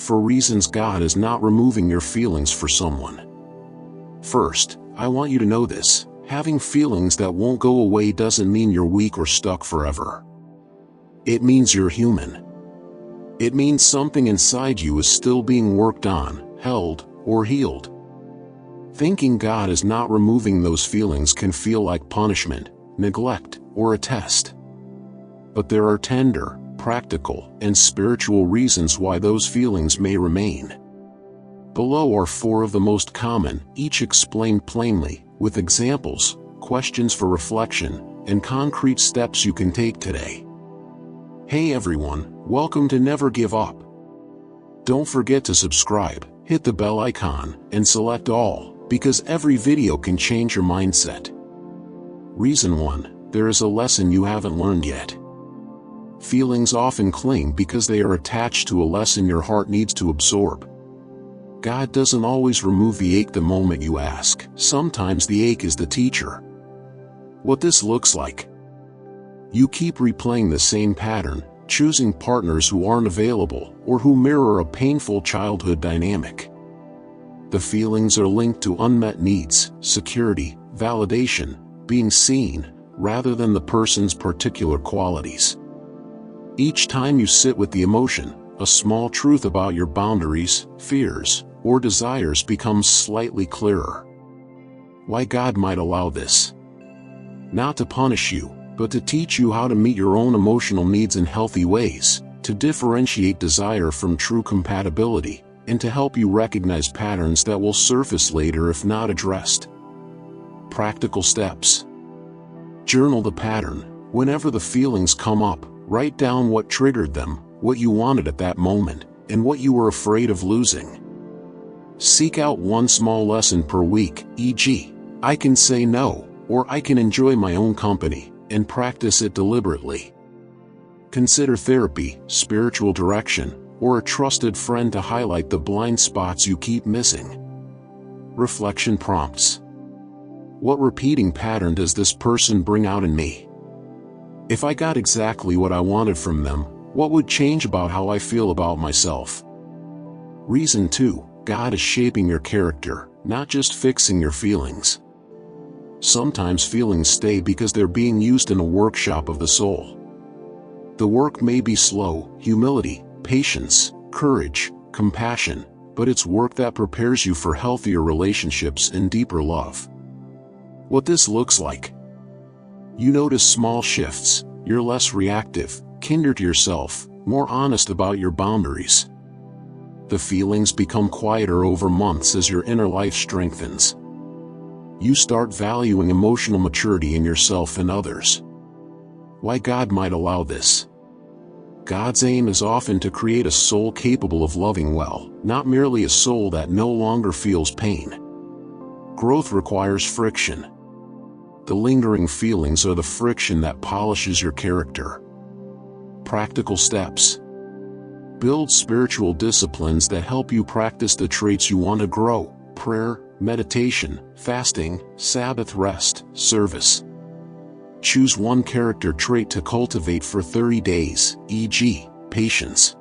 for reasons God is not removing your feelings for someone. First, I want you to know this: having feelings that won't go away doesn't mean you're weak or stuck forever. It means you're human. It means something inside you is still being worked on, held, or healed. Thinking God is not removing those feelings can feel like punishment, neglect, or a test. But there are tender, practical, and spiritual reasons why those feelings may remain. Below are 4 of the most common, each explained plainly, with examples, questions for reflection, and concrete steps you can take today. Hey everyone, welcome to Never Give Up. Don't forget to subscribe, hit the bell icon, and select all, because every video can change your mindset. Reason 1: there is a lesson you haven't learned yet. Feelings often cling because they are attached to a lesson your heart needs to absorb. God doesn't always remove the ache the moment you ask. Sometimes the ache is the teacher. What this looks like: you keep replaying the same pattern, choosing partners who aren't available or who mirror a painful childhood dynamic. The feelings are linked to unmet needs, security, validation, being seen, rather than the person's particular qualities. Each time you sit with the emotion, a small truth about your boundaries, fears, or desires becomes slightly clearer. Why God might allow this? Not to punish you, but to teach you how to meet your own emotional needs in healthy ways, to differentiate desire from true compatibility, and to help you recognize patterns that will surface later if not addressed. Practical steps. Journal the pattern. Whenever the feelings come up, write down what triggered them, what you wanted at that moment, and what you were afraid of losing. Seek out one small lesson per week, e.g., I can say no, or I can enjoy my own company, and practice it deliberately. Consider therapy, spiritual direction, or a trusted friend to highlight the blind spots you keep missing. Reflection prompts. What repeating pattern does this person bring out in me? If I got exactly what I wanted from them, what would change about how I feel about myself? Reason 2: God is shaping your character, not just fixing your feelings. Sometimes feelings stay because they're being used in a workshop of the soul. The work may be slow: humility, patience, courage, compassion, but it's work that prepares you for healthier relationships and deeper love. What this looks like: you notice small shifts, you're less reactive, kinder to yourself, more honest about your boundaries. The feelings become quieter over months as your inner life strengthens. You start valuing emotional maturity in yourself and others. Why God might allow this? God's aim is often to create a soul capable of loving well, not merely a soul that no longer feels pain. Growth requires friction. The lingering feelings are the friction that polishes your character. Practical steps. Build spiritual disciplines that help you practice the traits you want to grow: prayer, meditation, fasting, Sabbath rest, service. Choose one character trait to cultivate for 30 days, e.g., patience.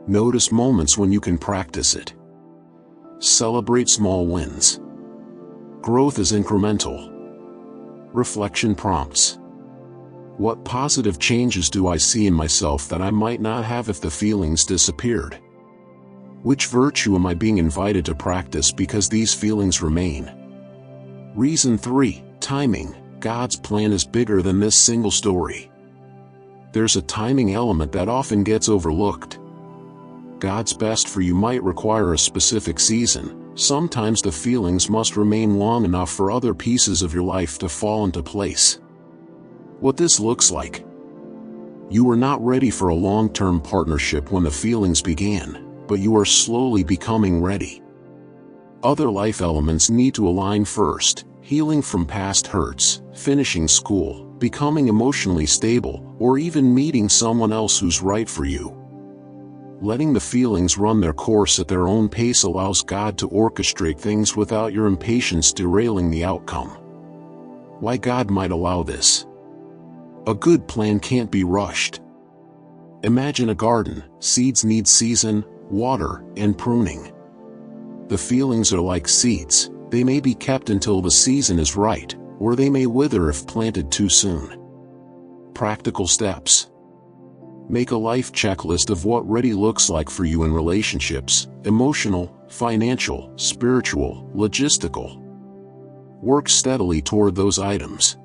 Notice moments when you can practice it. Celebrate small wins. Growth is incremental. Reflection prompts. What positive changes do I see in myself that I might not have if the feelings disappeared? Which virtue am I being invited to practice because these feelings remain? Reason 3: timing. God's plan is bigger than this single story. There's a timing element that often gets overlooked. God's best for you might require a specific season. Sometimes the feelings must remain long enough for other pieces of your life to fall into place. What this looks like: you were not ready for a long-term partnership when the feelings began, but you are slowly becoming ready. Other life elements need to align first: healing from past hurts, finishing school, becoming emotionally stable, or even meeting someone else who's right for you. Letting the feelings run their course at their own pace allows God to orchestrate things without your impatience derailing the outcome. Why God might allow this? A good plan can't be rushed. Imagine a garden: seeds need season, water, and pruning. The feelings are like seeds. They may be kept until the season is right, or they may wither if planted too soon. Practical steps. Make a life checklist of what ready looks like for you in relationships, emotional, financial, spiritual, logistical. Work steadily toward those items.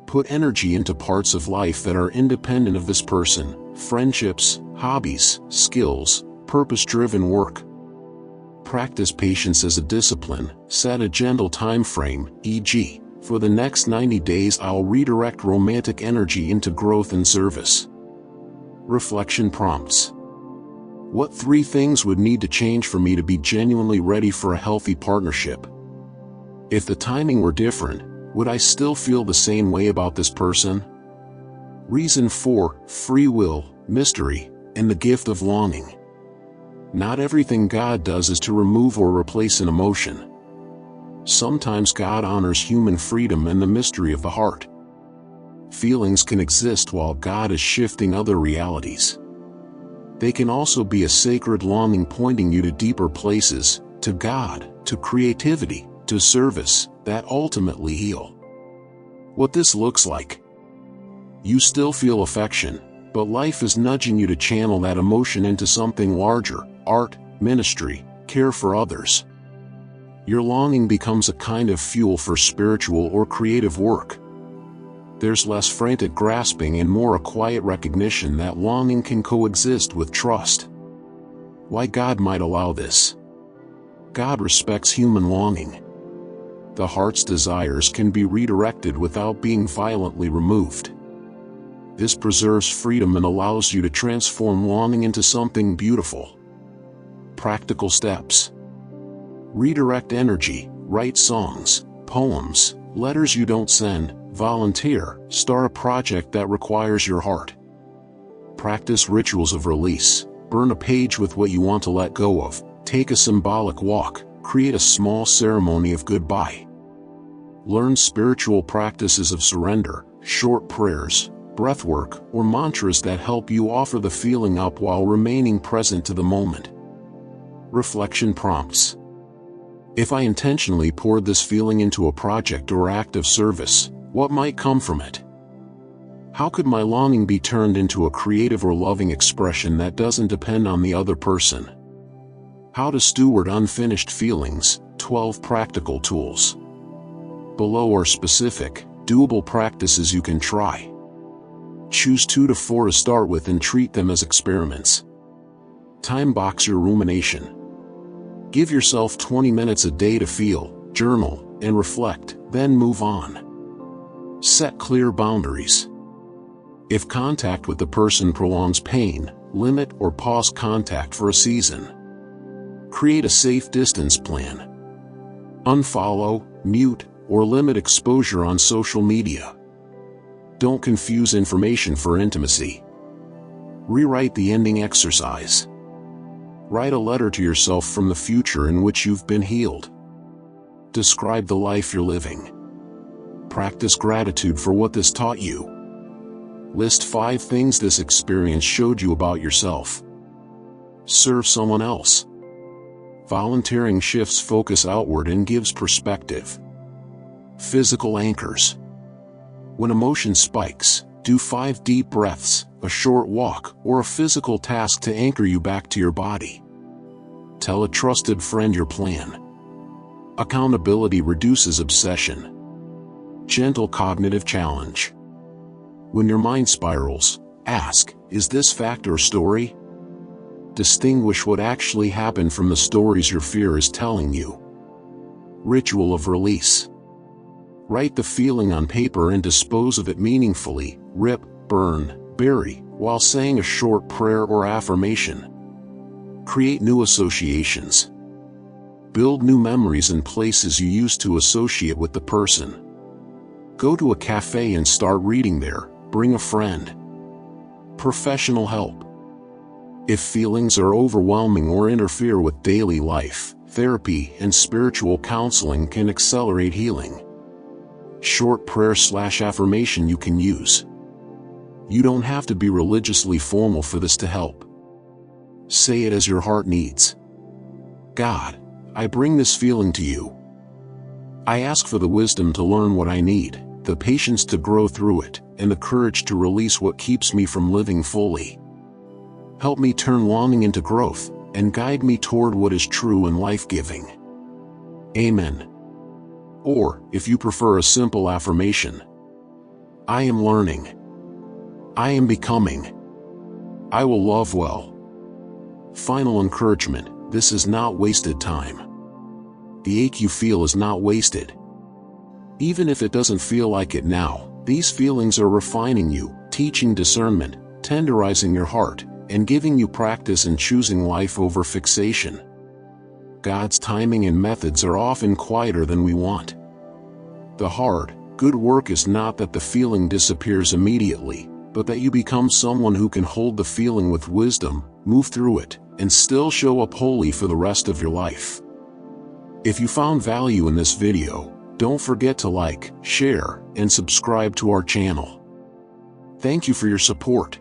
Put energy into parts of life that are independent of this person: friendships, hobbies, skills, purpose-driven work. Practice patience as a discipline. Set a gentle time frame, e.g., for the next 90 days I'll redirect romantic energy into growth and service. Reflection prompts. What 3 things would need to change for me to be genuinely ready for a healthy partnership? If the timing were different, would I still feel the same way about this person? Reason 4, free will, mystery, and the gift of longing. Not everything God does is to remove or replace an emotion. Sometimes God honors human freedom and the mystery of the heart. Feelings can exist while God is shifting other realities. They can also be a sacred longing pointing you to deeper places, to God, to creativity, to service, that ultimately heal. What this looks like. You still feel affection, but life is nudging you to channel that emotion into something larger: art, ministry, care for others. Your longing becomes a kind of fuel for spiritual or creative work. There's less frantic grasping and more a quiet recognition that longing can coexist with trust. Why God might allow this? God respects human longing. The heart's desires can be redirected without being violently removed. This preserves freedom and allows you to transform longing into something beautiful. Practical steps. Redirect energy. Write songs, poems, letters you don't send. Volunteer. Start a project that requires your heart. Practice rituals of release. Burn a page with what you want to let go of. Take a symbolic walk. Create a small ceremony of goodbye. Learn spiritual practices of surrender, short prayers, breathwork, or mantras that help you offer the feeling up while remaining present to the moment. Reflection prompts. If I intentionally poured this feeling into a project or act of service, what might come from it? How could my longing be turned into a creative or loving expression that doesn't depend on the other person? How to steward unfinished feelings. 12 practical tools. Below are specific, doable practices you can try. Choose 2 to 4 to start with and treat them as experiments. Time box your rumination. Give yourself 20 minutes a day to feel, journal, and reflect, then move on. Set clear boundaries. If contact with the person prolongs pain, limit or pause contact for a season. Create a safe distance plan. Unfollow, mute, or limit exposure on social media. Don't confuse information for intimacy. Rewrite the ending exercise. Write a letter to yourself from the future in which you've been healed. Describe the life you're living. Practice gratitude for what this taught you. List 5 things this experience showed you about yourself. Serve someone else. Volunteering shifts focus outward and gives perspective. Physical anchors. When emotion spikes, do 5 deep breaths, a short walk, or a physical task to anchor you back to your body. Tell a trusted friend your plan. Accountability reduces obsession. Gentle cognitive challenge. When your mind spirals, ask, is this fact or story? Distinguish what actually happened from the stories your fear is telling you. Ritual of release. Write the feeling on paper and dispose of it meaningfully. Rip, burn, bury, while saying a short prayer or affirmation. Create new associations. Build new memories in places you used to associate with the person. Go to a cafe and start reading there. Bring a friend. Professional help. If feelings are overwhelming or interfere with daily life, therapy and spiritual counseling can accelerate healing. Short prayer/affirmation you can use. You don't have to be religiously formal for this to help. Say it as your heart needs. God, I bring this feeling to you. I ask for the wisdom to learn what I need, the patience to grow through it, and the courage to release what keeps me from living fully. Help me turn longing into growth, and guide me toward what is true and life-giving. Amen. Or, if you prefer a simple affirmation, I am learning. I am becoming. I will love well. Final encouragement, this is not wasted time. The ache you feel is not wasted. Even if it doesn't feel like it now, these feelings are refining you, teaching discernment, tenderizing your heart, and giving you practice in choosing life over fixation. God's timing and methods are often quieter than we want. The hard, good work is not that the feeling disappears immediately, but that you become someone who can hold the feeling with wisdom, move through it, and still show up wholly for the rest of your life. If you found value in this video, don't forget to like, share, and subscribe to our channel. Thank you for your support.